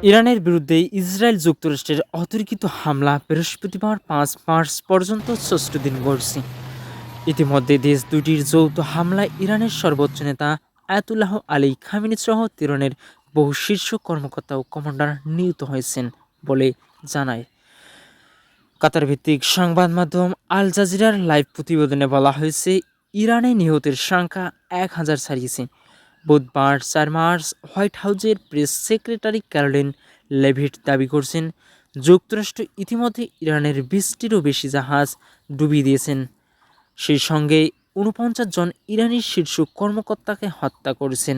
ইরানের বিরুদ্ধে ইসরায়েল যুক্তরাষ্ট্রের অতর্কিত হামলা বৃহস্পতিবার ৫ মার্চ পর্যন্ত ৬ষ্ঠ দিন গড়ছে। ইতিমধ্যে দেশ দুটির যৌথ হামলায় ইরানের সর্বোচ্চ নেতা আয়াতুল্লাহ আলী খামেনি সহ তেহরানের বহু শীর্ষ কর্মকর্তা ও কমান্ডার নিহত হয়েছেন বলে জানায় কাতার ভিত্তিক সংবাদ মাধ্যম আল জাজিরার লাইভ প্রতিবেদনে বলা হয়েছে, ইরানে নিহতের সংখ্যা ১,০০০ ছাড়িয়েছে। বুধবার ৪ মার্চ হোয়াইট হাউসের প্রেস সেক্রেটারি ক্যারোলিন লেভিট দাবি করেছেন, যুক্তরাষ্ট্র ইতিমধ্যে ইরানের ২০টিরও বেশি জাহাজ ডুবিয়ে দিয়েছেন। সেই সঙ্গে ৪৯ জন ইরানি শীর্ষ কর্মকর্তাকে হত্যা করেছেন।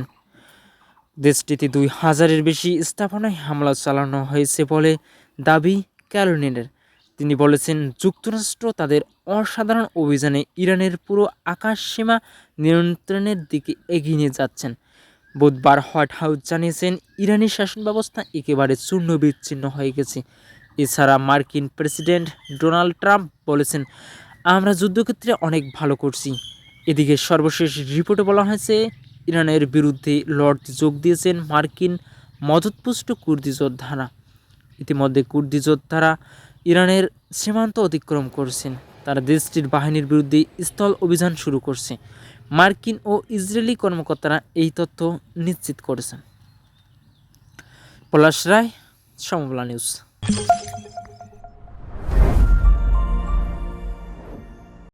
দেশটিতে ২,০০০-এর বেশি স্থাপনায় হামলা চালানো হয়েছে বলে দাবি ক্যারোলিনের। তিনি বলেছেন, যুক্তরাষ্ট্র তাদের অসাধারণ অভিযানে ইরানের পুরো আকাশসীমা নিয়ন্ত্রণের দিকে এগিয়ে নিয়ে যাচ্ছেন। বুধবার হোয়াইট হাউস জানিয়েছেন, ইরানি শাসন ব্যবস্থা একেবারে চূর্ণ বিচ্ছিন্ন হয়ে গেছে। এছাড়া মার্কিন প্রেসিডেন্ট ডোনাল্ড ট্রাম্প বলেছেন, আমরা যুদ্ধক্ষেত্রে অনেক ভালো করছি। এদিকে সর্বশেষ রিপোর্টে বলা হয়েছে, ইরানের বিরুদ্ধে লড়তে যোগ দিয়েছেন মার্কিন মদতপুষ্ট কুর্দি যোদ্ধারা। ইতিমধ্যে কুর্দি যোদ্ধারা ইরানের সীমান্ত অতিক্রম করছেন। তারা দেশটির বাহিনীর বিরুদ্ধে স্থল অভিযান শুরু করছে। মার্কিন ও ইসরায়েলি কর্মকর্তারা এই তথ্য নিশ্চিত করেছেন। পলাশ রায়, সমবালা নিউজ।